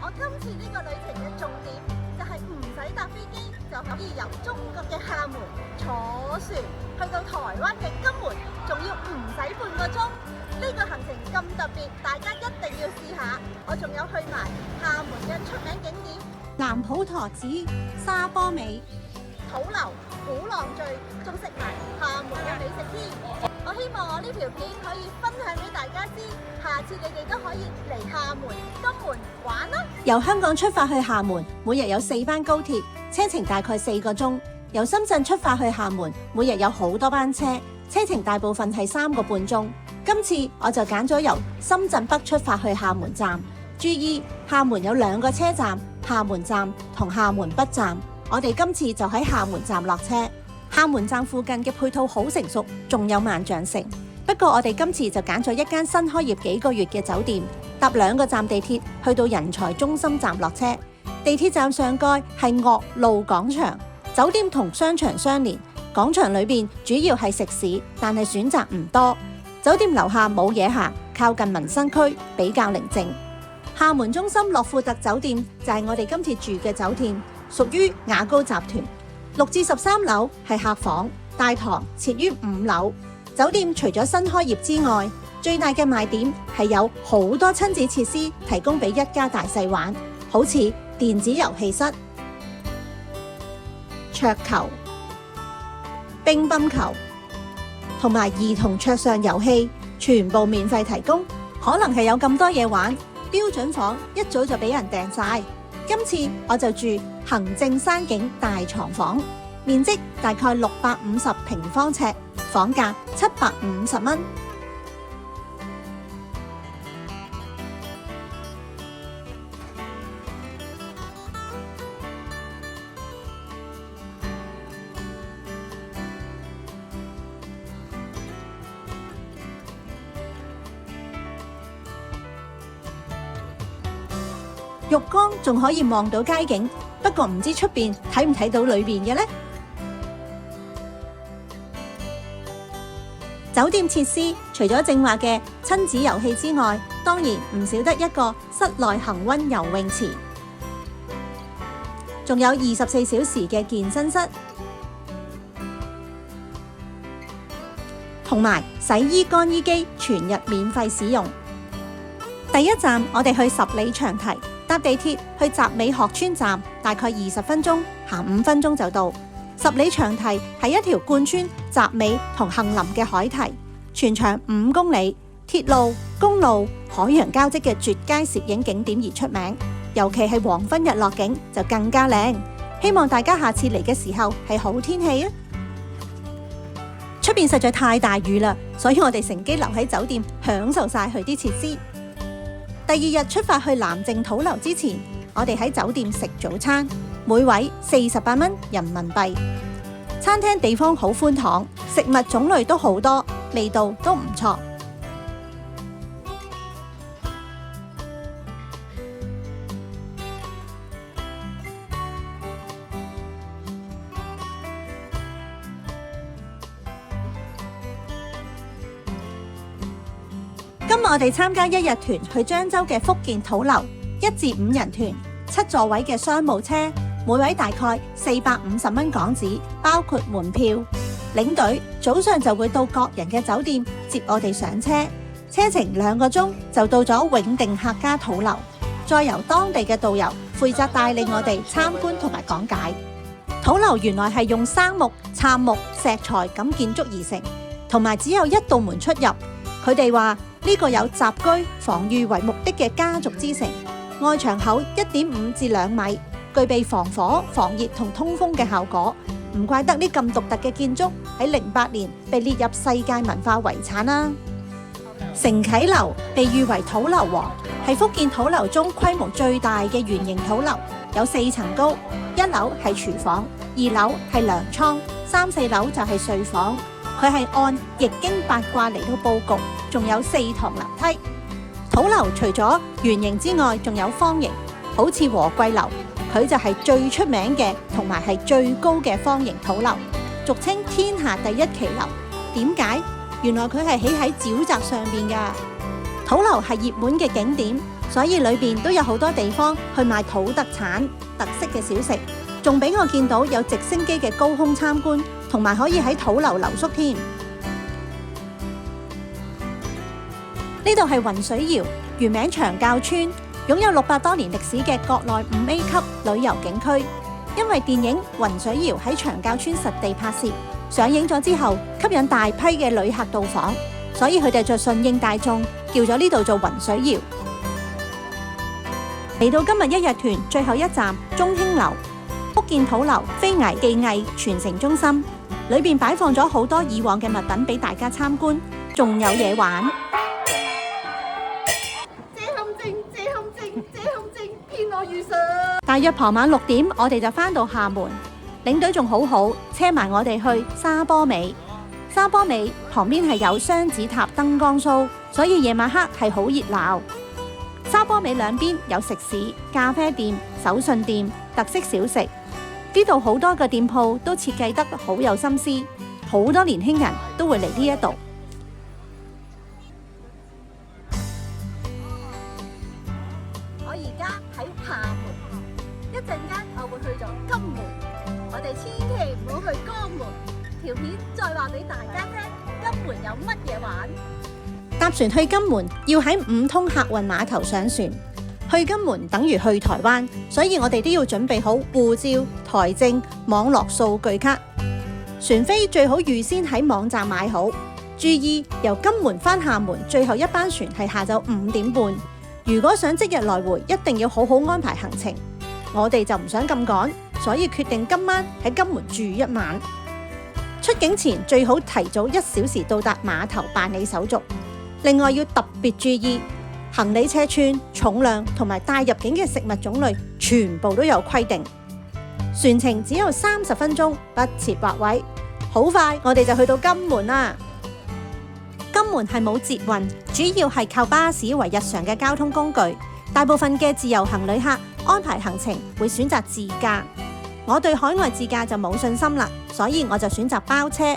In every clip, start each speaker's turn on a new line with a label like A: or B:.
A: 我今次呢個旅程嘅重點就係唔使搭飛機就可以由中國嘅廈門坐船去到台灣嘅金門，仲要唔使半個鐘。呢個行程咁特別，大家一定要試下。我仲有去埋廈門嘅出名景點
B: 南普陀寺、沙坡尾、
A: 土樓、鼓浪嶼，仲食埋廈門嘅美食添。我希望我呢條片可以分享俾大家知，下次你哋都可以嚟廈門、金門玩啦。
B: 由香港出發去廈門，每日有4班高鐵，車程大概4個鐘。由深圳出發去廈門，每日有好多班車，車程大部分係3個半鐘。今次我就揀咗由深圳北出發去廈門站。注意，廈門有2個車站，廈門站同廈門北站。我哋今次就喺廈門站落車。廈門站附近嘅配套好成熟，仲有萬象城。不過我哋今次就揀咗一間新開業幾個月嘅酒店，搭2個站地鐵去到人才中心站落車。地鐵站上蓋係岳路廣場，酒店同商場相連。廣場裏邊主要係食肆，但係選擇唔多。酒店樓下冇嘢行，靠近民生區，比較寧靜。廈門中心諾富特酒店就係我哋今次住嘅酒店，屬於雅高集團。6至13樓係客房，大堂設於5樓。酒店除咗新開業之外，最大嘅賣點係有好多親子設施提供俾一家大細玩，好似電子遊戲室、桌球、乒乓球同埋兒童桌上遊戲，全部免費提供。可能係有咁多嘢玩，標準房一早就俾人訂晒。今次我就住行政山景大床房，面積大概650平方尺，房價750蚊。浴缸仲可以望到街景，不過唔知出邊睇唔睇到裏邊嘅呢？酒店設施除咗正話嘅親子遊戲之外，當然唔少得一個室內恆溫游泳池，仲有24小時嘅健身室，同埋洗衣乾衣機全日免費使用。第一站我哋去十里長堤，搭地鐵去集美學村站，大概20分鐘，行5分鐘就到。十里長堤係一條貫穿集美同杏林嘅海堤，全長5公里，鐵路、公路、海洋交織嘅絕佳攝影景點而出名，尤其係黃昏日落景就更加靚。希望大家下次嚟嘅時候係好天氣啊！出邊實在太大雨啦，所以我哋乘機留喺酒店享受晒佢啲設施。第2日出發去南靖土樓之前，我哋喺酒店食早餐，每位48蚊人民幣。餐廳地方好寬敞，食物種類都好多，味道都唔錯。今日我哋參加1日團去漳州嘅福建土樓，1至5人團，7座位嘅商務車，每位大概450蚊港紙，包括門票。領隊早上就會到各人嘅酒店接我哋上車，車程2個鐘就到咗永定客家土樓，再由當地嘅導遊負責帶領我哋參觀同埋講解。土樓原來係用生木、杉木、石材咁建築而成，同埋只有1道門出入。佢哋話呢個有雜居、防禦為目的嘅家族之城，外牆厚1.5至2米，具備防火、防熱同通風嘅效果。唔怪得呢咁獨特嘅建築喺08年被列入世界文化遺產啦。承啟樓被譽為土樓王，係福建土樓中規模最大嘅圓形土樓，有4層高，1樓係廚房，2樓係糧倉，3、4樓就係睡房。佢係按易經8卦嚟到佈局，仲有4堂樓梯。土樓除咗圓形之外，仲有方形，好似和貴樓，佢就係最出名嘅，同埋係最高嘅方形土樓，俗稱天下第1騎樓。點解？原來佢係起喺沼澤上邊㗎。土樓係熱門嘅景點，所以裏邊都有好多地方去賣土特產、特色嘅小食，仲俾我見到有直升機嘅高空參觀，同埋可以喺土樓留宿添。呢度係雲水窯，原名長滘村，擁有600多年歷史嘅國內5A 級旅遊景區。因為電影《雲水窯》喺長滘村實地拍攝，上映咗之後吸引大批嘅旅客到訪，所以佢哋就順應大眾，叫咗呢度做雲水窯。嚟到今日一日團最後一站中興樓，福建土樓非遺技藝傳承中心，裏邊擺放咗好多以往嘅物品俾大家參觀，仲有嘢玩。大約傍晚6點，我哋就返到廈門，領隊仲好，車埋我哋去沙坡尾。沙坡尾旁邊係有雙子塔燈光 show， 所以夜晚黑係好熱鬧。沙坡尾兩邊有食肆、咖啡店、手信店、特色小食。呢度好多個店鋪都設計得好有心思，好多年輕人都會嚟呢一度。
A: 我而家喺廈門，一陣間我會去咗金門，我哋千祈唔好去江門。條片再話俾大家聽，金門有乜嘢玩？
B: 搭船去金門要喺五通客運碼頭上船，去金門等於去台灣，所以我哋都要準備好護照、台證、網絡數據卡。船飛最好預先喺網站買好。注意，由金門返廈門最後一班船係下晝5點半。如果想即日來回，一定要好好安排行程。我哋就唔想咁趕，所以決定今晚喺金門住一晚。出境前最好提早1小時到達碼頭辦理手續。另外要特別注意，行李尺寸、重量同埋帶入境嘅食物種類，全部都有規定。船程只有30分鐘，不設劃位。好快，我哋就去到金門啦。金門係冇捷運，主要係靠巴士為日常嘅交通工具。大部分嘅自由行旅客安排行程會選擇自駕。我對海外自駕就冇信心啦，所以我就選擇包車。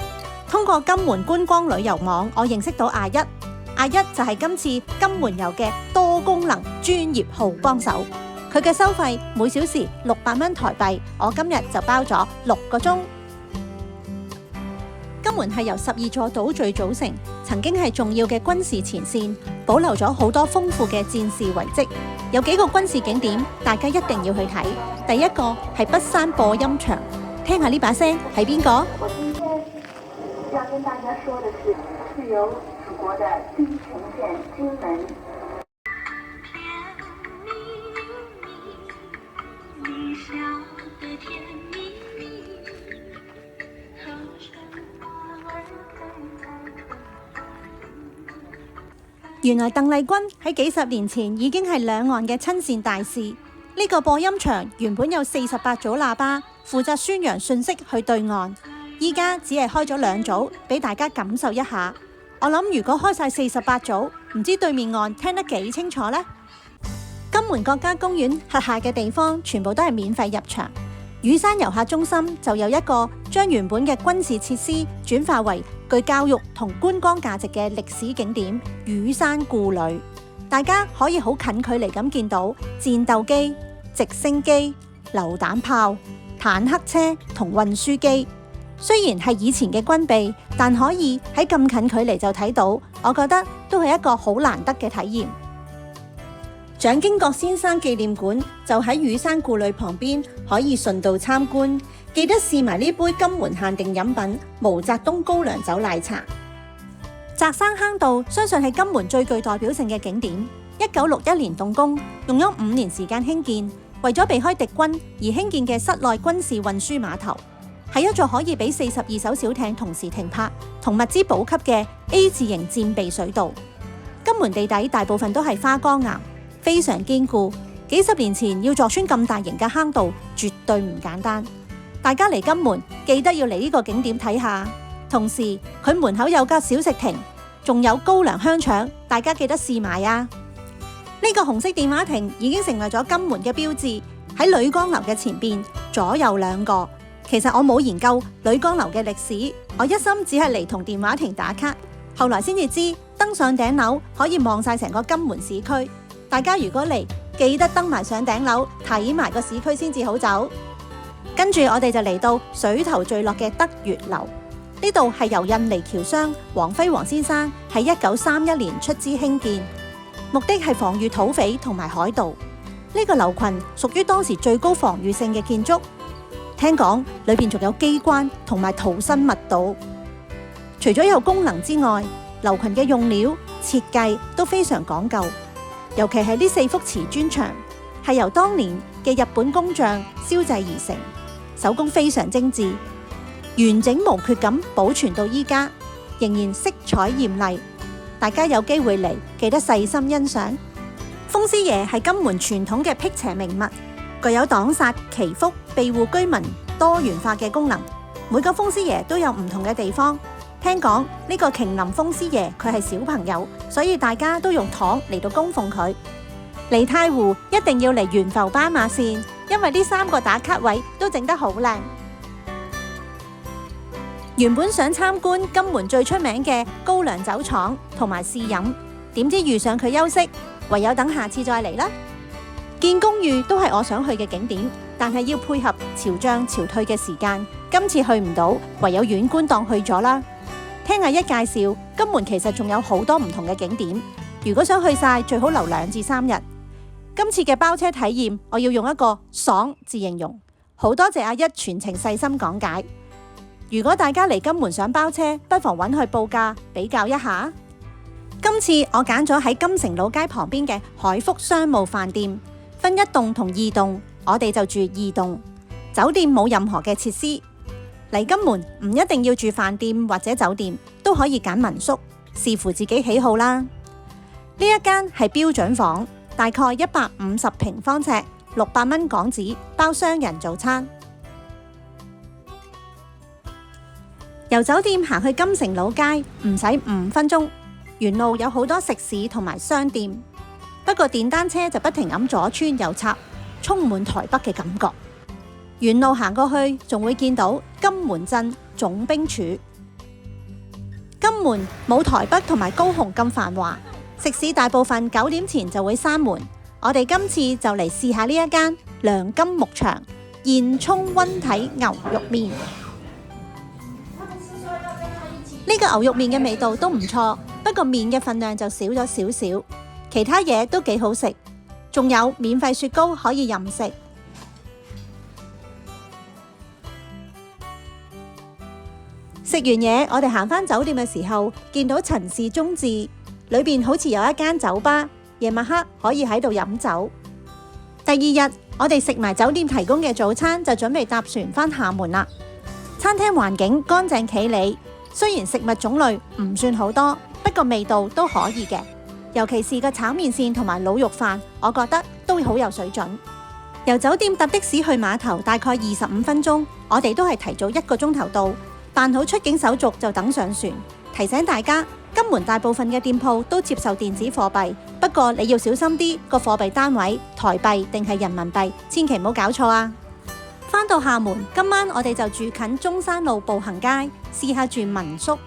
B: 通過金門觀光旅遊網，我認識到阿一就係今次金門遊嘅多功能專業號幫手。佢嘅收費每小時600蚊台幣，我今日就包咗6個鐘。金門係由12座島嶼組成，曾經係重要嘅軍事前線，保留咗好多豐富嘅戰士遺跡。有幾個軍事景點，大家一定要去睇。第一個係北山播音場，聽下呢把聲係邊個？
C: 我今天要跟大家說的是自由祖國的金城縣金門。
B: 原來鄧麗君喺幾十年前已經係兩岸嘅親善大使。呢個播音場原本有48組喇叭，負責宣揚訊息去對岸。依家只係開咗2組，俾大家感受一下。我諗如果開晒48組，唔知對面岸聽得幾清楚呢？金門國家公園轄下嘅地方全部都係免費入場。雨山遊客中心就有一個將原本嘅軍事設施轉化為具教育同觀光價值嘅歷史景點雨山故旅。大家可以好近距離咁見到戰鬥機、直升機、榴彈炮、坦克車同運輸機。雖然係以前嘅軍備，但可以喺咁近距離就睇到，我覺得都係一個好難得嘅體驗。蔣經國先生紀念館就喺雨山故旅旁邊，可以順道參觀。記得試埋呢杯金門限定飲品毛澤東高粱酒奶茶。翟山坑道相信係金門最具代表性嘅景點。1961年動工，用咗5年時間興建，為咗避開敵軍而興建嘅室內軍事運輸碼頭，係一座可以俾42艘小艇同時停泊同物資補給嘅 A 字形戰備水道。金門地底大部分都係花崗岩，非常堅固。幾十年前要鑿穿咁大型嘅坑道，絕對唔簡單。大家嚟金門記得要嚟呢個景點睇下。同時佢門口有間小食亭，仲有高粱香腸，大家記得試埋啊！呢個紅色電話亭已經成為咗金門嘅標誌，喺呂江樓嘅前邊，左右2個。其實我冇研究呂江樓嘅歷史，我一心只係嚟同電話亭打卡。後來先至知登上頂樓可以望晒成個金門市區。大家如果嚟，記得登埋上頂樓睇埋個市區先至好走。跟住我哋就嚟到水頭墜落嘅德月樓，呢度係由印尼僑商黃輝煌先生喺1931年出資興建，目的係防禦土匪同埋海盜。呢個樓群屬於當時最高防禦性嘅建築，聽講裏邊仲有機關同埋逃生密道。除咗有功能之外，樓群嘅用料設計都非常講究，尤其係呢4幅瓷磚牆係由當年嘅日本工匠燒製而成，手工非常精緻，完整無缺咁保存到依家，仍然色彩豔麗。大家有機會嚟，記得細心欣賞。風獅爺係金門傳統嘅辟邪名物，具有擋煞、祈福、庇護居民多元化嘅功能。每個風獅爺都有唔同嘅地方。聽講呢個瓊林風獅爺佢係小朋友，所以大家都用糖嚟到供奉佢。嚟太湖一定要嚟懸浮斑馬線，因為呢3個打卡位都整得好靚。原本想參觀金門最出名嘅高粱酒廠同埋試飲，點知遇上佢休息，唯有等下次再嚟啦。建功嶼都係我想去嘅景點，但係要配合潮漲潮退嘅時間，今次去唔到，唯有遠觀當去咗啦。聽阿一介紹，金門其實仲有好多唔同嘅景點，如果想去晒，最好留2至3日。今次嘅包車體驗，我要用一個爽字形容。好多謝阿一全程細心講解。如果大家嚟金門想包車，不妨揾佢報價比較一下。今次我揀咗喺金城老街旁邊嘅海福商務飯店，分1棟同2棟，我哋就住2棟。酒店冇任何嘅設施。嚟金門唔一定要住飯店或者酒店，都可以揀民宿，視乎自己喜好啦。呢一間係標準房，大概150平方尺，600蚊港紙，包雙人早餐。由酒店行去金城老街唔使5分鐘，沿路有好多食肆同埋商店，不過電單車就不停咁左穿右插，充滿台北嘅感覺。沿路行過去，仲會見到金門鎮總兵處。金門冇台北同埋高雄咁繁華，食肆大部分9點前就會閂門。我哋今次就嚟試下呢一間良金牧場現蔥溫體牛肉麵。呢個牛肉麵嘅味道都唔錯，不過麵嘅份量就少咗少少，其他嘢都幾好食，仲有免費雪糕可以任食。食完嘢，我哋行返酒店嘅時候，見到陳氏中治裏邊好似有一間酒吧，夜晚黑可以喺度飲酒。第2日，我哋食埋酒店提供嘅早餐，就準備搭船返廈門啦。餐廳環境乾淨企理，雖然食物種類唔算好多，不過味道都可以嘅。尤其是個炒麵線同埋滷肉飯，我覺得都好有水準。由酒店搭的士去碼頭大概25分鐘，我哋都係提早1個鐘頭到。辦好出境手續就等上船。提醒大家，金門大部分嘅店鋪都接受電子貨幣，不過你要小心啲，個貨幣單位台幣定係人民幣，千祈唔好搞錯啊！返到廈門，今晚我哋就住近中山路步行街，試下住民宿。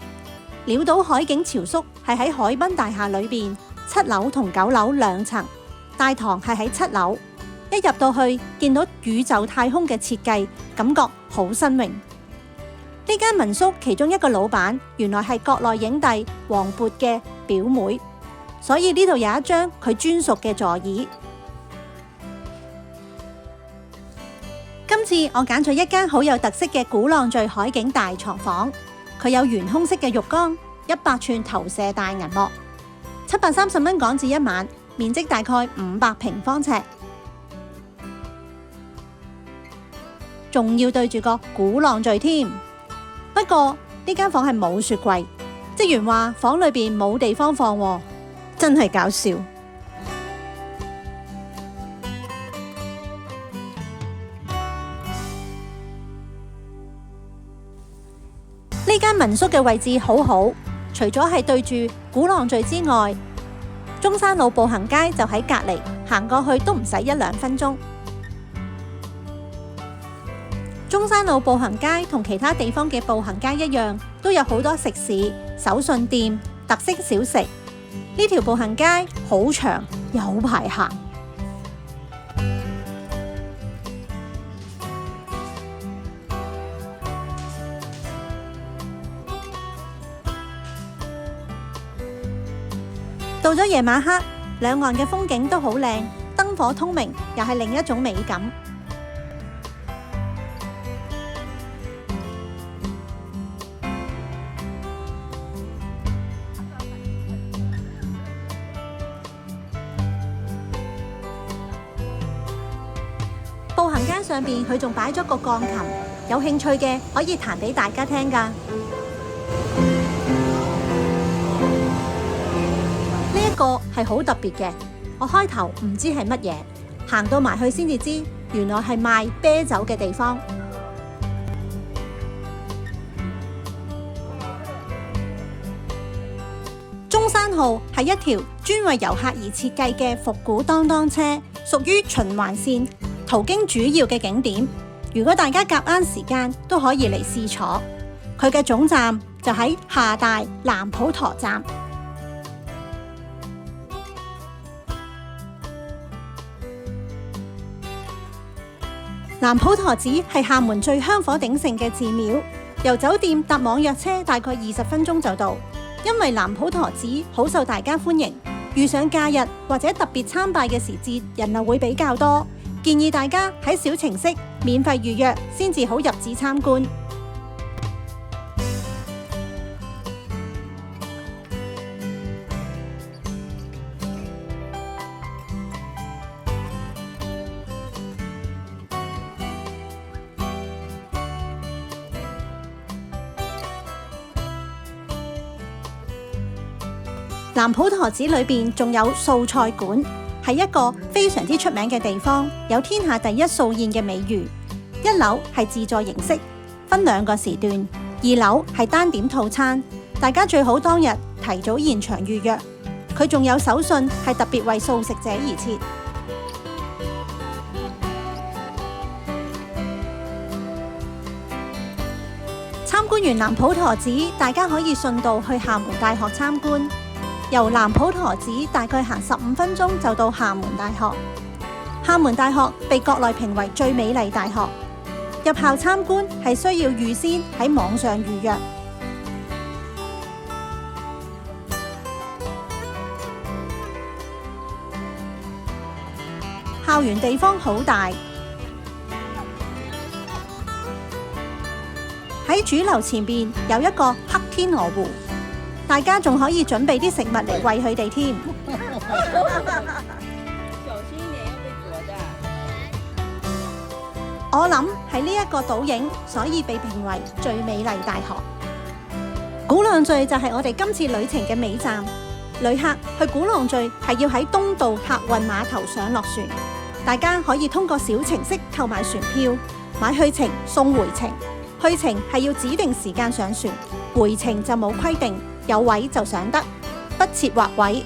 B: 鳥島海景潮宿係喺海濱大廈裏邊，7樓同9樓2層，大堂係喺7樓。一入到去，見到宇宙太空嘅設計，感覺好新穎。呢間民宿其中一個老闆原來係國內影帝黃渤嘅表妹，所以呢度有一張佢專屬嘅座椅。今次我揀咗一間好有特色嘅鼓浪嶼海景大床房，佢有圓空式嘅浴缸，100寸投射大銀幕，730蚊港紙一晚，面積大概500平方尺，仲要對住個鼓浪嶼添。不過呢間房係冇雪櫃，職員話房裏邊冇地方放喎，真係搞笑。呢間民宿嘅位置好好，除咗係對住鼓浪嶼之外，中山路步行街就喺隔離，行過去都唔使1-2分鐘。中山路步行街同其他地方嘅步行街一樣，都有好多食肆、手信店、特色小食。呢條步行街好長，有排行。到咗夜晚黑，兩岸嘅風景都好靚，燈火通明，又係另一種美感。步行街上邊佢仲擺咗個鋼琴，有興趣嘅可以彈俾大家聽㗎。呢一個係好特別嘅，我開頭唔知係乜嘢，行到埋去先至知，原來係賣啤酒嘅地方。中山號係一條專為遊客而設計嘅復古當當車，屬於循環線，途經主要嘅景點。如果大家夾啱時間，都可以嚟試坐。佢嘅總站就喺廈大南普陀站。南普陀寺係廈門最香火鼎盛嘅寺廟，由酒店搭網約車大概20分鐘就到。因為南普陀寺好受大家歡迎，遇上假日或者特別參拜嘅時節，人流會比較多。建議大家喺小程式免費預約先至好入寺參觀。南普陀寺裏邊仲有素菜館，係一個非常之出名嘅地方，有天下第一素宴嘅美譽。一樓係自助形式，分2個時段；二樓係單點套餐，大家最好當日提早現場預約。佢仲有手信係特別為素食者而設。參觀完南普陀寺，大家可以順道去廈門大學參觀。由南普陀寺大概行15分鐘就到廈門大學。廈門大學被國內評為最美麗大學。入校參觀係需要預先喺網上預約。校園地方好大，喺主樓前邊有一個黑天鵝湖。大家仲可以準備啲食物嚟餵佢哋添。我諗係呢一個倒影，所以被評為最美麗大學。鼓浪嶼就係我哋今次旅程嘅尾站。旅客去鼓浪嶼係要喺東道客運碼頭上落船，大家可以通過小程式購買船票，買去程送回程。去程係要指定時間上船，回程就冇規定。有位就上得，不設劃位。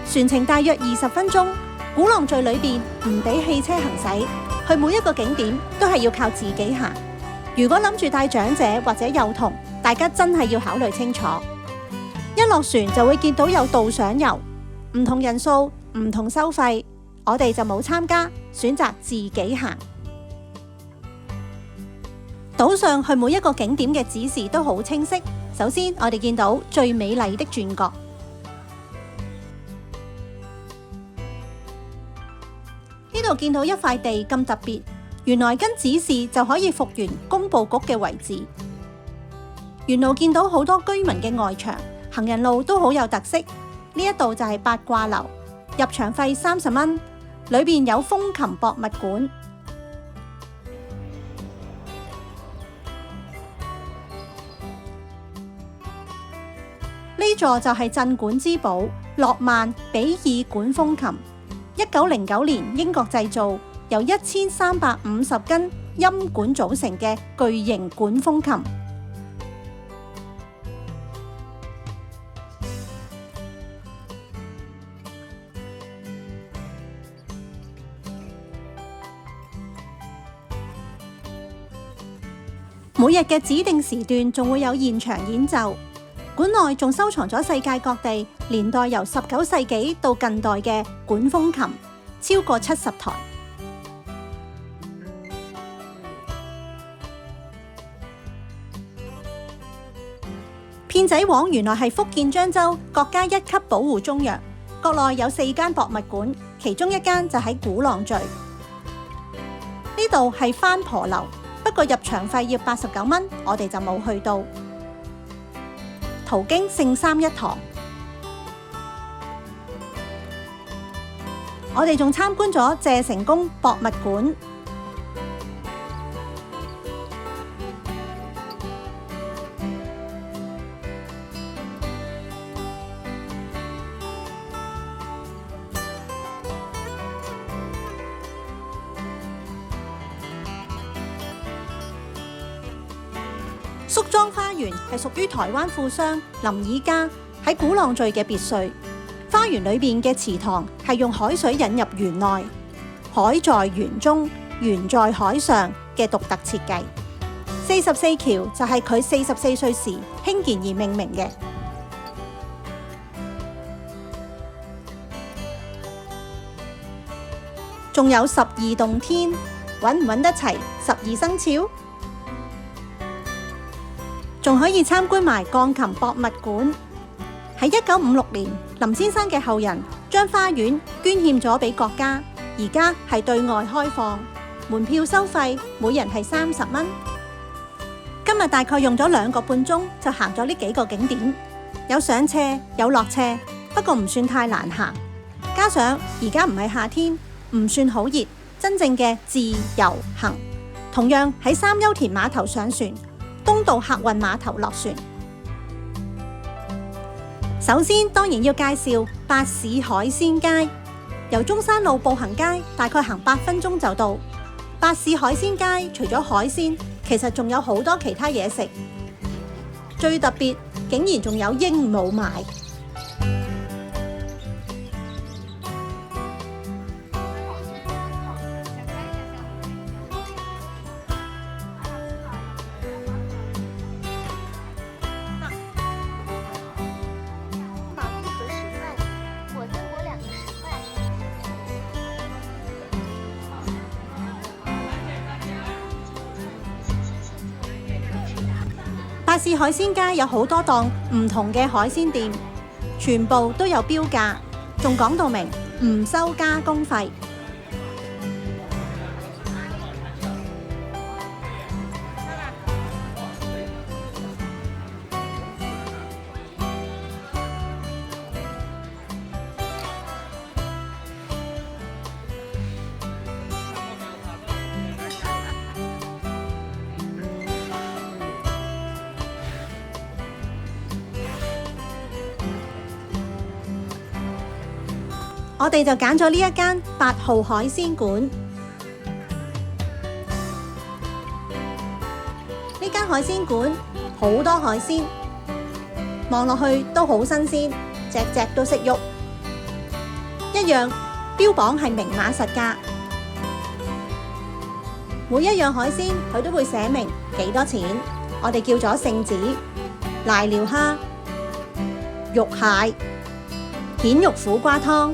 B: 船程大約20分鐘。鼓浪嶼裏邊唔俾汽車行駛，去每一個景點都係要靠自己行。如果諗住帶長者或者幼童，大家真係要考慮清楚。一落船就會見到有導賞遊，唔同人數、唔同收費，我哋就冇參加，選擇自己行。島上去每一個景點嘅指示都好清晰。首先，我哋見到最美麗的轉角，呢度見到一塊地咁特別，原來跟指示就可以復原工務局嘅位置。沿路見到好多居民嘅外牆，行人路都好有特色。呢一度就係八卦樓，入場費30蚊，裏邊有風琴博物館。呢座就係鎮館之寶諾曼比爾管風琴，1909年英國製造，由1350根音管組成嘅巨型管風琴。每日嘅指定時段仲會有現場演奏。館內仲收藏咗世界各地年代由19世紀到近代嘅管風琴，超過70台。片仔癀原來係福建漳州國家1級保護中藥，國內有4間博物館，其中一間就喺鼓浪嶼。呢度係番婆樓，不過入場費要89蚊，我哋就冇去到。途經聖三一堂，我哋仲參觀咗謝成功博物館。宿莊花園係屬於台灣富商林以嘉喺鼓浪嶼嘅別墅。花園裏面嘅池塘係用海水引入園內，海在園中，園在海上嘅獨特設計。44橋就係佢44歲時興建而命名嘅。仲有12洞天，揾唔揾得齊12生肖？仲可以參觀埋鋼琴博物館。喺1956年，林先生嘅後人將花園捐獻咗俾國家，而家係對外開放，門票收費每人係30蚊。今日大概用咗2個半鐘就行咗呢幾個景點，有上斜有落斜，不過唔算太難行。加上而家唔係夏天，唔算好熱，真正嘅自由行。同樣喺三優田碼頭上船，東道客運碼頭落船。首先當然要介紹八市海鮮街，由中山路步行街大概行8分鐘就到。八市海鮮街除咗海鮮，其實仲有好多其他嘢食，最特別竟然仲有鸚鵡賣。八市海鮮街有好多檔唔同嘅海鮮店，全部都有標價，仲講到明唔收加工費。我哋就揀咗呢一間8號海鮮館。呢間海鮮館好多海鮮，望落去都好新鮮，隻隻都識喐，一樣標榜係明碼實價。每一樣海鮮佢都會寫明幾多錢。我哋叫咗聖子、瀨尿蝦、肉蟹、蜆肉苦瓜湯。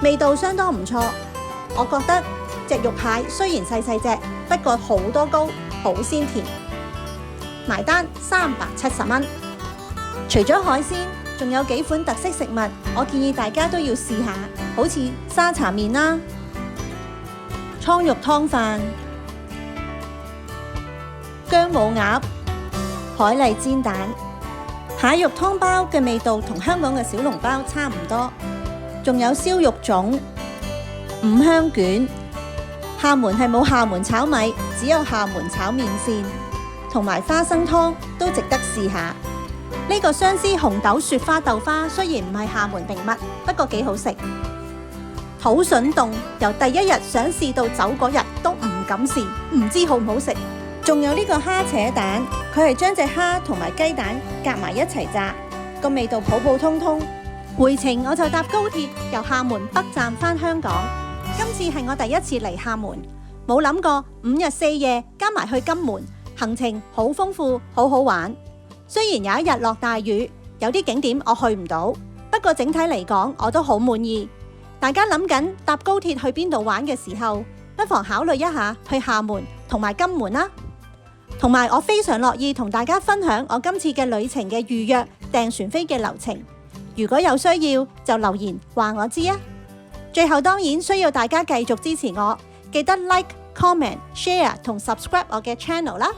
B: 味道相當唔錯，我覺得隻肉蟹雖然細細隻，不過好多膏，好鮮甜。埋單370蚊。除咗海鮮，仲有幾款特色食物，我建議大家都要試下，好似沙茶麵啦、倉肉湯飯、薑母鴨、海蠣煎蛋、蟹肉湯包嘅味道同香港嘅小籠包差唔多。仲有燒肉粽、五香卷，廈門係冇廈門炒米，只有廈門炒麵線，同埋花生湯都值得試下。呢個相思紅豆雪花豆花雖然唔係廈門名物，不過幾好食。土筍凍由第一日想試到走嗰日都唔敢試，唔知好唔好食。仲有呢個蝦扯蛋，佢係將隻蝦同埋雞蛋夾埋一齊炸，個味道普普通通。回程我就搭高鐵由廈門北站返香港。今次係我第一次嚟廈門，冇諗過5日4夜加埋去金門，行程好豐富，好好玩。雖然有一日落大雨，有啲景點我去唔到，不過整體嚟講我都好滿意。大家諗緊搭高鐵去邊度玩嘅時候，不妨考慮一下去廈門同埋金門啦。同埋我非常樂意同大家分享我今次嘅旅程嘅預約訂船飛嘅流程。如果有需要就留言話我知啊。最後當然需要大家繼續支持我，記得 like、comment、share 同 subscribe 我嘅 channel 啦。